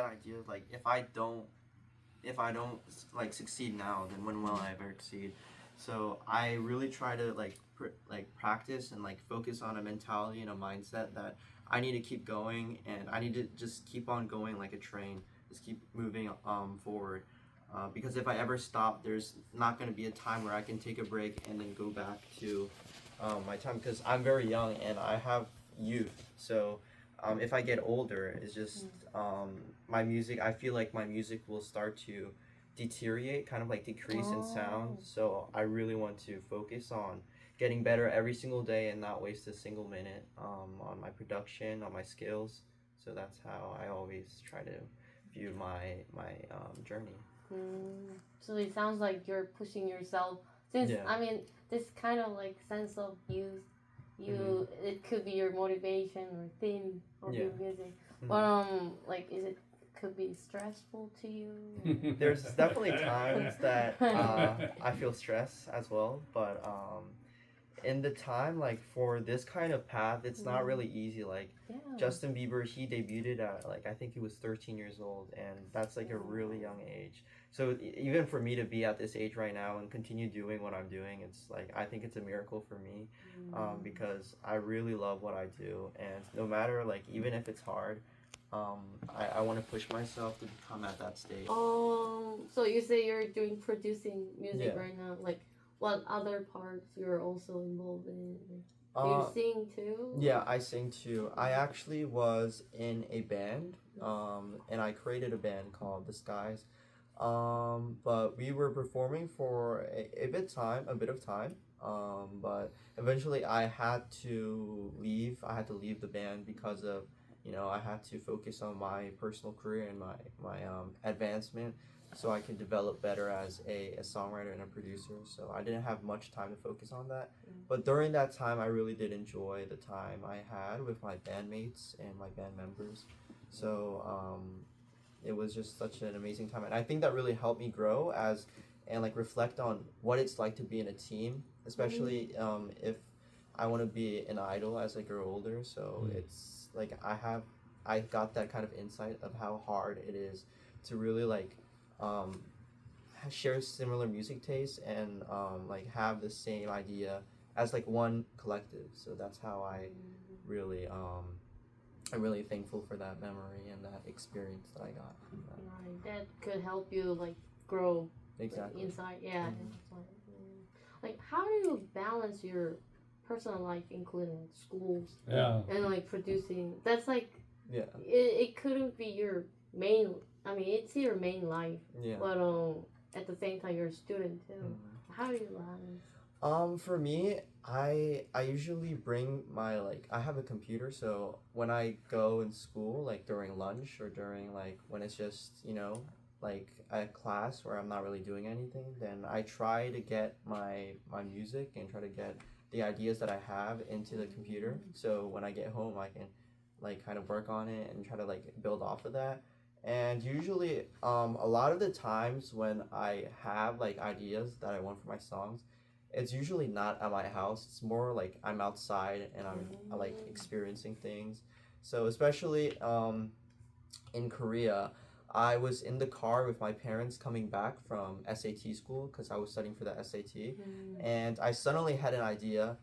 that idea of like if I don't like succeed now, then when will I ever succeed? So I really try to like practice and like focus on a mentality and a mindset that I need to keep going and I need to just keep on going like a train, just keep moving forward. Because if I ever stop, there's not going to be a time where I can take a break and then go back to my time. Because I'm very young and I have youth, so if I get older, it's just my music. I feel like my music will start to deteriorate, kind of like decrease in sound. So I really want to focus on getting better every single day and not waste a single minute on my production, on my skills. So that's how I always try to view my journey. So it sounds like you're pushing yourself. Since Yeah. I mean, this kind of like sense of youth, it could be your motivation or theme of your music. But like, is it could be stressful to you? There's definitely times that I feel stress as well, but in the time like for this kind of path, it's not really easy. Like Justin Bieber, he debuted at like I think he was 13 years old, and that's like a really young age. So even for me to be at this age right now and continue doing what I'm doing, it's like I think it's a miracle for me, because I really love what I do, and no matter like even if it's hard, I want to push myself to become at that stage. So you say you're doing producing music Yeah. right now, like what other parts you're also involved in? Do you sing too? Yeah, I sing too. I actually was in a band, and I created a band called The Skies. But we were performing for a bit of time. But eventually I had to leave. I had to leave the band because of, I had to focus on my personal career and my advancement so I could develop better as a songwriter and a producer. So I didn't have much time to focus on that. But during that time, I really did enjoy the time I had with my bandmates and my band members. So it was just such an amazing time, and I think that really helped me grow as and like reflect on what it's like to be in a team, especially if I want to be an idol as I grow older. So it's like I got that kind of insight of how hard it is to really like um, share similar music tastes and like have the same idea as like one collective. So that's how I really I'm really thankful for that memory and that experience that I got from that. Right, that could help you like grow Exactly. inside. Yeah. Like, how do you balance your personal life, including schools and like producing? That's like it couldn't be your main. I mean, it's your main life. But at the same time, you're a student too. How do you balance? For me, I usually bring my like I have a computer, so when I go in school, like during lunch or during like when it's just, like a class where I'm not really doing anything, then I try to get my music and try to get the ideas that I have into the computer. So when I get home, I can like kind of work on it and try to like build off of that. And usually, a lot of the times when I have like ideas that I want for my songs, it's usually not at my house. It's more like I'm outside and I like experiencing things. So especially in Korea, I was in the car with my parents coming back from SAT school because I was studying for the SAT, and I suddenly had an idea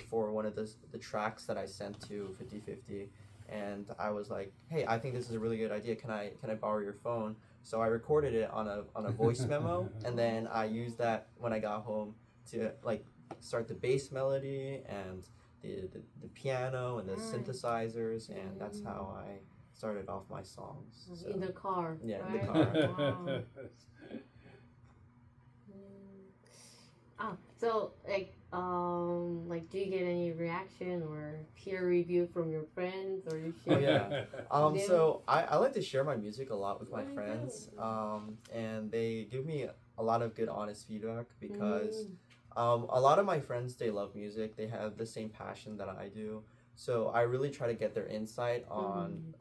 for one of the tracks that I sent to 50/50, and I was like, hey, I think this is a really good idea. Can I borrow your phone? So I recorded it on a voice memo, and then I used that when I got home to like start the bass melody and the piano and the synthesizers, and that's how I started off my songs. So. In the car. Yeah, right? in the car. Wow. So like, do you get any reaction or peer review from your friends, or you share? Oh yeah. So I like to share my music a lot with my friends. And they give me a lot of good, honest feedback because a lot of my friends, they love music. They have the same passion that I do. So I really try to get their insight on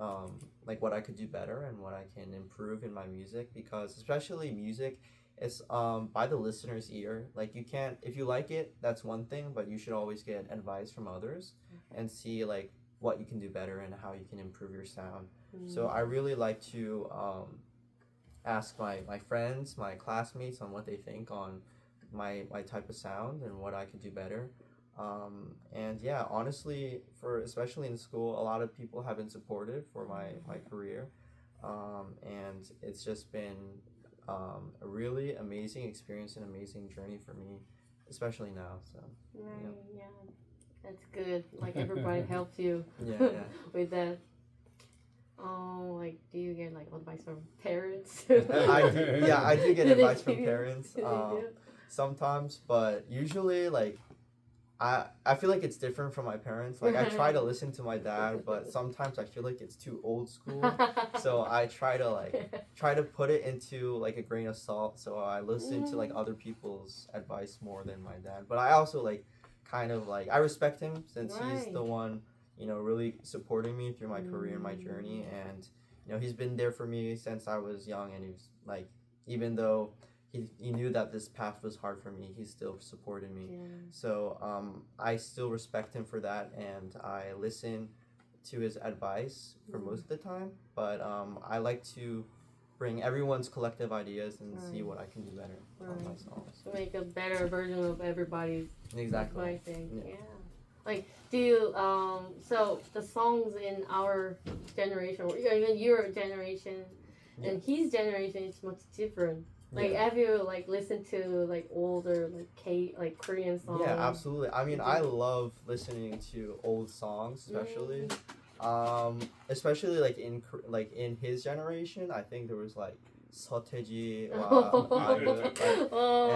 like what I could do better and what I can improve in my music, because especially music, it's by the listener's ear. Like you can't, if you like it, that's one thing, but you should always get advice from others and see like what you can do better and how you can improve your sound. So I really like to ask my friends, my classmates on what they think on my type of sound and what I could do better. And yeah, honestly, for especially in school, a lot of people have been supportive for my career. And it's just been a really amazing experience and amazing journey for me, especially now. So right, yeah, that's good. Like everybody helps you yeah. with that. Oh, like do you get like advice from parents? I do get advice from parents Do sometimes, but usually like I feel like it's different from my parents. Like I try to listen to my dad, but sometimes I feel like it's too old school. So I try to put it into like a grain of salt. So I listen to like other people's advice more than my dad. But I also like kind of like I respect him since he's the one, really supporting me through my career and my journey. And he's been there for me since I was young, and he was like, even though he knew that this path was hard for me, he still supported me. So I still respect him for that, and I listen to his advice for most of the time. But I like to bring everyone's collective ideas and see what I can do better on my songs. To make a better version of everybody's. Exactly. My thing. Yeah. Like, do you, so the songs in our generation, or even your generation, and his generation is much different. Like, have you like listened to like older like Korean songs? Yeah, absolutely. I mean, I love listening to old songs, especially. Especially like in his generation, I think there was like 서태지,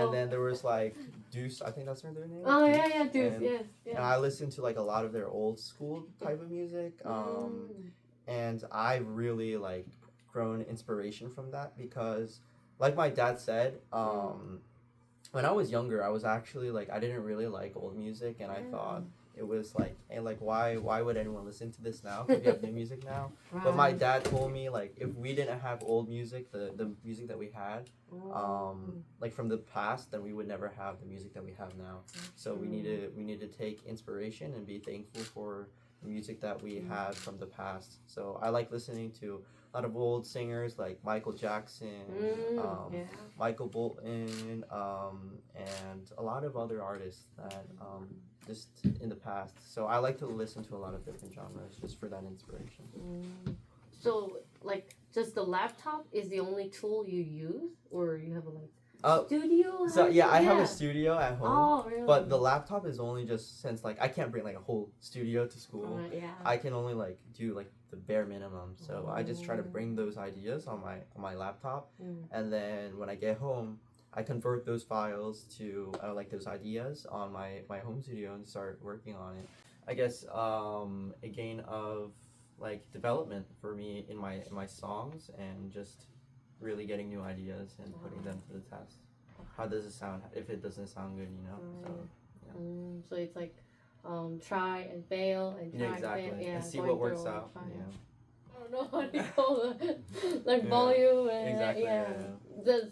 and then there was like Deuce. I think that's their name. Oh yeah, Deuce. Yes. And I listened to like a lot of their old school type of music. And I've really like grown inspiration from that because, like my dad said, when I was younger, I was actually like I didn't really like old music, and I thought it was like, hey, like why would anyone listen to this now? Because we have new music now. Right. But my dad told me like if we didn't have old music, the music that we had, like from the past, then we would never have the music that we have now. So we need to take inspiration and be thankful for the music that we had from the past. So I like listening to a lot of old singers like Michael Jackson, Michael Bolton, and a lot of other artists that just in the past. So I like to listen to a lot of different genres just for that inspiration. So like just the laptop is the only tool you use, or you have a studio? So I have a studio at home. Oh, really? But the laptop is only just since like I can't bring like a whole studio to school. I can only like do like the bare minimum. So I just try to bring those ideas on my laptop, and then when I get home, I convert those files to like those ideas on my home studio and start working on it. I guess a gain of like development for me in my songs, and just really getting new ideas and putting them to the test. How does it sound if it doesn't sound good, So yeah. So it's like try and fail and try exactly. and fail. And see what works out. I don't know how to call it. Like volume and exactly.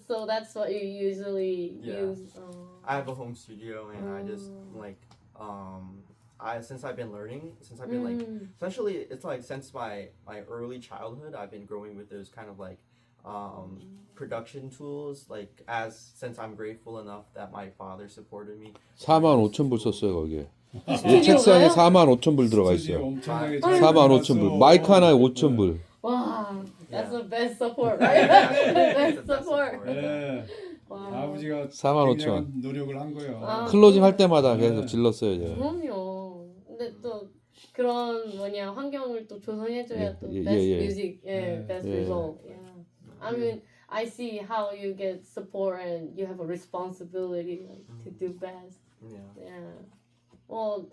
So that's what you usually use. I have a home studio, and I just like since I've been like, especially it's like since my early childhood, I've been growing with those kind of like production tools, like since I'm grateful enough that my father supported me. 45,000불 썼어요 거기에. 책상에 45,000불 들어가 있어요. 45,000불. 마이크 하나에 5,000불. Wow, that's the best support, right? Best support. 네. 아버지가 45,000원. 노력을 한 거예요. 클로징 할 때마다 계속 질렀어요. 이제. 그럼요. 근데 또 그런 환경을 또 조성해줘야 또 best music, best result. I mean, I see how you get support and you have a responsibility to do best. Well,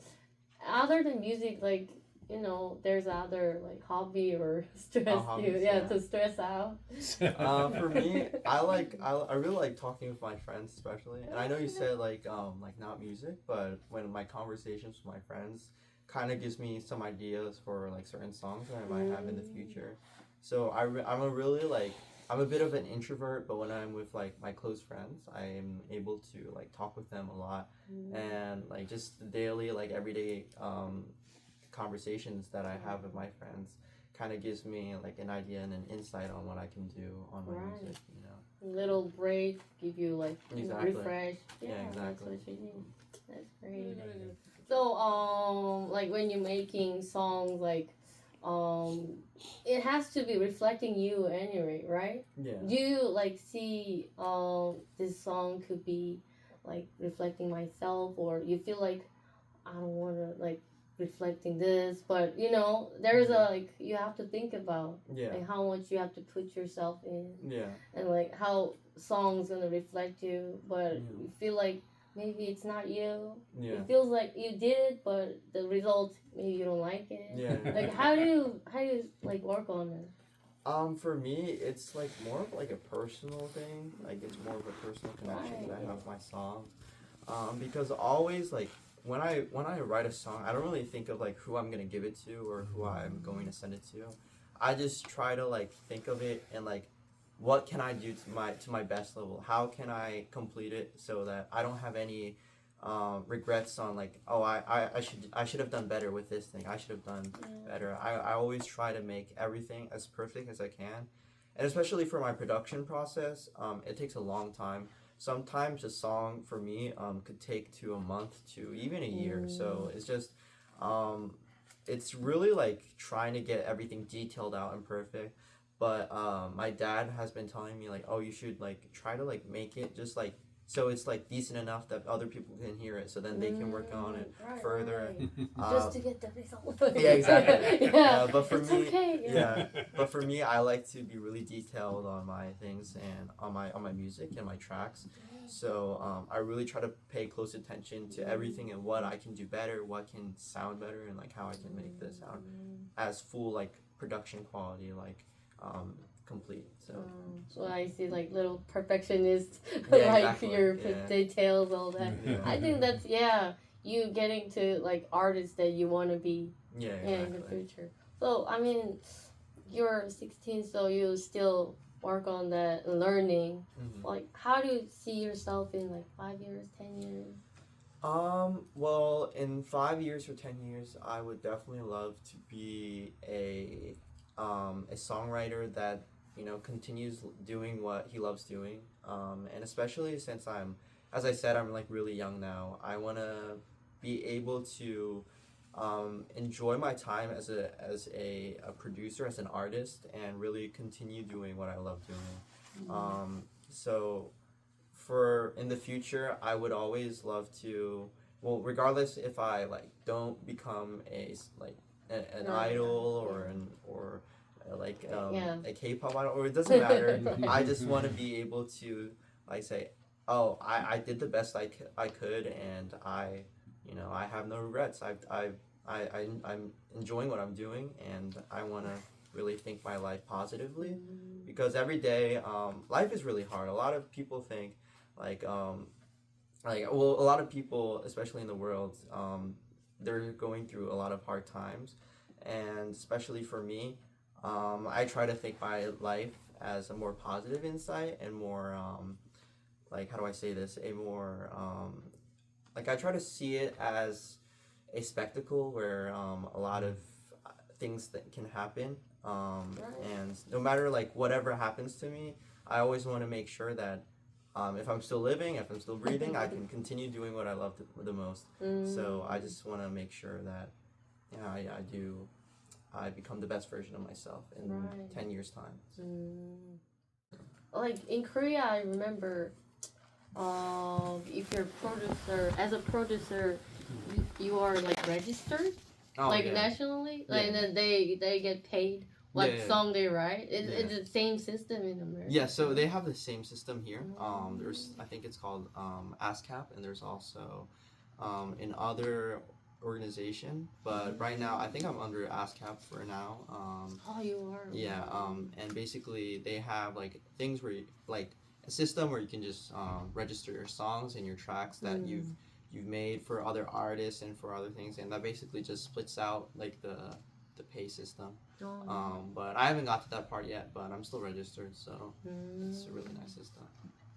other than music, like there's other like hobby or stress to stress out. For me, I really like talking with my friends, especially. And I know you said like not music, but when my conversations with my friends kind of gives me some ideas for like certain songs that I might have in the future. So I'm a bit of an introvert, but when I'm with like my close friends, I'm able to like talk with them a lot, and like just the daily like everyday conversations that I have with my friends kind of gives me like an idea and an insight on what I can do on my music, you know. Little break, give you like refresh. Yeah, exactly. That's what you need. That's great. So like when you're making songs, like it has to be reflecting you anyway, right? Yeah. Do you like see this song could be like reflecting myself, or you feel like I don't want to like reflecting this, but you know there's a like you have to think about like how much you have to put yourself in, and like how songs gonna reflect you, but you feel like maybe it's not you. It feels like you did it, but the result maybe you don't like it. Like how do you like work on it? For me, it's like more of like a personal thing. Like it's more of a personal connection that I have with my songs. Because always like when I write a song, I don't really think of like who I'm gonna give it to or who I'm going to send it to. I just try to like think of it and like what can I do to my best level? How can I complete it so that I don't have any regrets on like, oh, I should have done better with this thing. I should have done better. I always try to make everything as perfect as I can, and especially for my production process, it takes a long time. Sometimes a song for me could take to a month to even a year. So it's just it's really like trying to get everything detailed out and perfect. But my dad has been telling me like, oh, you should like try to like make it just like so it's like decent enough that other people can hear it, so then they can work on it further. Just to get the result. Yeah, exactly. But for it's me, okay. but for me, I like to be really detailed on my things and on my music and my tracks. So I really try to pay close attention to everything and what I can do better, what can sound better, and like how I can make this sound as full like production quality, like complete. So I see like little perfectionist, Yeah, like exactly. your details, all that. I think that's you getting to like artists that you want to be in the future. So I mean, you're 16, so you still work on that learning. Like, how do you see yourself in like 5 years, 10 years? Well, in 5 years or 10 years, I would definitely love to be a songwriter that, you know, continues doing what he loves doing. And especially since as I said, I'm like really young now. I want to be able to enjoy my time as a producer, as an artist, and really continue doing what I love doing. So for in the future, I would always love to, well, regardless if I like don't become an idol or a K-pop idol, or it doesn't matter. I just want to be able to like say, oh, I did the best I could, and I have no regrets. I'm enjoying what I'm doing, and I want to really think my life positively, because every day life is really hard. A lot of people think a lot of people, especially in the world, they're going through a lot of hard times, and especially for me, I try to think my life as a more positive insight and more how do I say this, a more I try to see it as a spectacle where a lot of things that can happen, and no matter like whatever happens to me, I always want to make sure that if I'm still living, if I'm still breathing, I can continue doing what I love the most. So I just want to make sure that I become the best version of myself in 10 years time. Like in Korea, I remember if you're a producer, you are like registered nationally, and then they get paid what song they write. It's the same system in America. Yeah, so they have the same system here. There's, I think it's called ASCAP, and there's also in other organization, but right now I think I'm under ASCAP for now. Oh, you are. Yeah, and basically they have like things where like a system where you can just register your songs and your tracks that you've made for other artists and for other things, and that basically just splits out like the pay system. But I haven't got to that part yet, but I'm still registered, so it's a really nice system.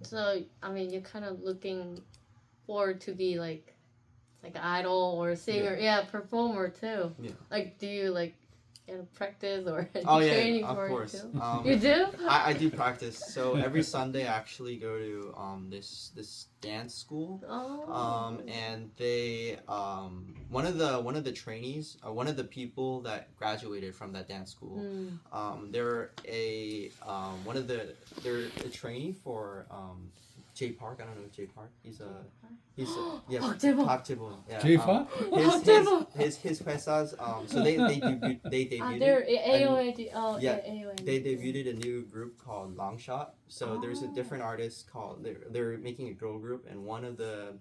So I mean, you're kind of looking forward to be like like an idol or a singer, performer too. Yeah. Like, do you like practice or Oh yeah, training of for course. it too? You do? I do practice. So every Sunday I actually go to this dance school. Oh. And they one of the trainees, one of the people that graduated from that dance school. They're they're a trainee for Jay Park. I don't know Jay Park. He's yes, Park Jae-bom. Park Jae-bom. Yeah. J-pop? His 회사's they debuted. They're AOAD. Yeah, AOAD. they debuted a new group called Longshot. So there's a different artist called they're making a girl group, and one of the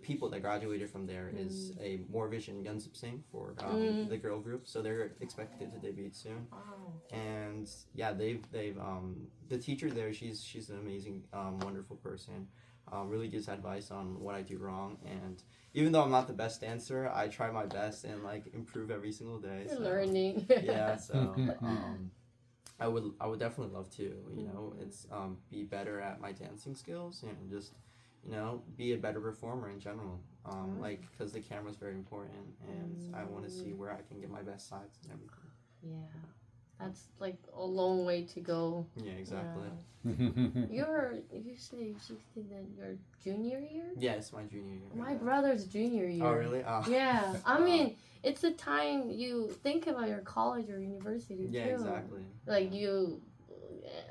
people that graduated from there is a More Vision Yeonsip Sing for the girl group. So they're expected to debut soon. And yeah, they've the teacher there, she's an amazing wonderful person. Really gives advice on what I do wrong, and even though I'm not the best dancer, I try my best and like improve every single day. You're learning. Yeah, so I would definitely love to, it's be better at my dancing skills and just be a better performer in general. Like because the camera's very important, and I want to see where I can get my best sides and everything. Yeah. That's like a long way to go. Yeah, exactly. You say 16, then your junior year? Yeah, it's my junior year. My brother's junior year. Oh, really? Oh. Yeah. I mean, it's the time you think about your college or university Yeah, too. exactly. Like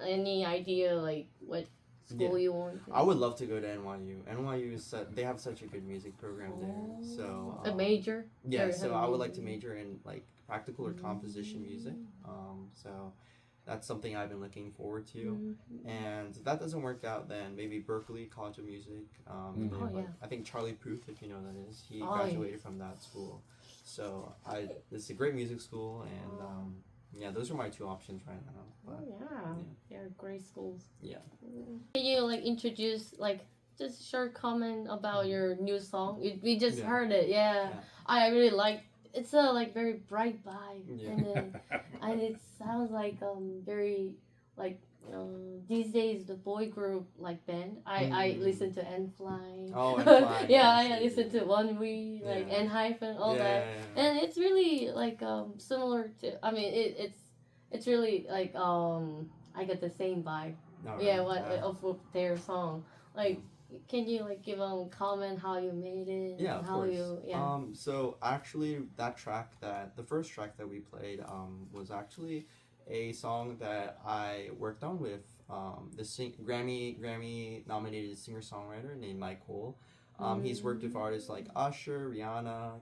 any idea like what school you want? I would love to go to NYU. NYU is they have such a good music program there. So a major? Yeah, so I would like to major in like practical or composition music. So that's something I've been looking forward to. And if that doesn't work out, then maybe Berklee College of Music. I think Charlie Puth, if you know who that is, he graduated from that school. So it's a great music school, and yeah, those are my two options right now. But, they're great schools. Yeah. Can you like introduce like just a short comment about your new song? We just heard it. Yeah. I really like. It's a like very bright vibe, and it sounds like very like these days the boy group like band. I listen to N-Fly. Oh, N-Fly. I listen to One We like N-hyphen all that, and it's really like similar to. I mean it's really like I get the same vibe. Of their song like. Can you like give a comment how you made it? Yeah, of course. Yeah. So actually, the first track that we played, was actually a song that I worked on with the Grammy nominated singer songwriter named Mike Cole. He's worked with artists like Usher, Rihanna,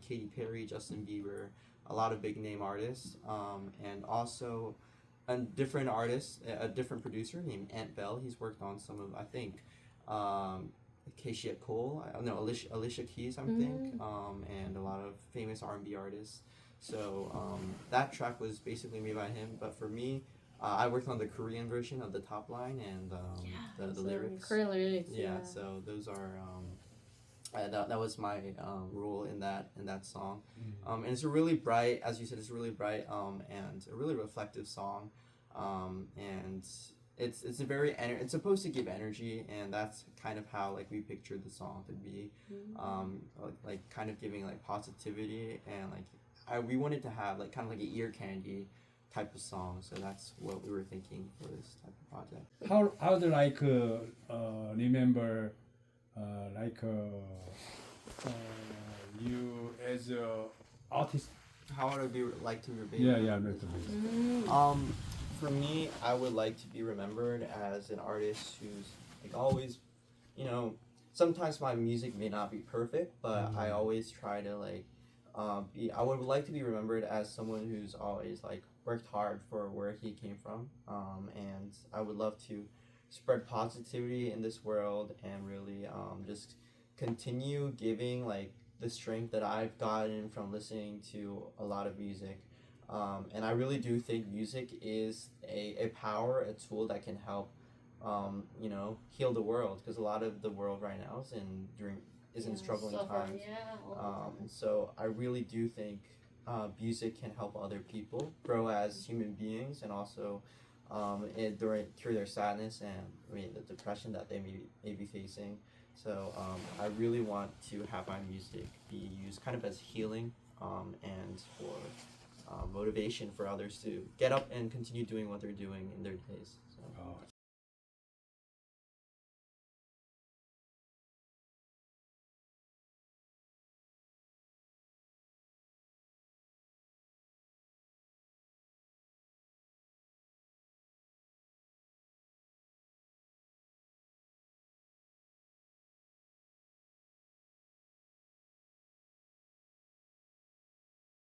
Katy Perry, Justin Bieber, a lot of big name artists, and also a different artist, a different producer named Ant Bell. He's worked on some of Keisha Cole, Alicia Keys, I think, and a lot of famous R&B artists. So that track was basically made by him, but for me, I worked on the Korean version of the top line and the lyrics. Korean lyrics. Yeah, so those are that was my role in that song. And it's a really bright, as you said, it's really bright and a really reflective song, and it's a very it's supposed to give energy, and that's kind of how like we pictured the song to be, like kind of giving like positivity, and like we wanted to have like kind of like an ear candy type of song, so that's what we were thinking for this type of project. How do like remember you as a artist? How would I be like to remember? For me, I would like to be remembered as an artist who's like always, sometimes my music may not be perfect, but I always try to like I would like to be remembered as someone who's always like worked hard for where he came from, and I would love to spread positivity in this world and really just continue giving like the strength that I've gotten from listening to a lot of music. And I really do think music is a power, a tool that can help, heal the world, because a lot of the world right now is in struggling times. So I really do think music can help other people grow as human beings, and also cure their sadness and the depression that they may be facing. So I really want to have my music be used kind of as healing and for motivation for others to get up and continue doing what they're doing in their days. So.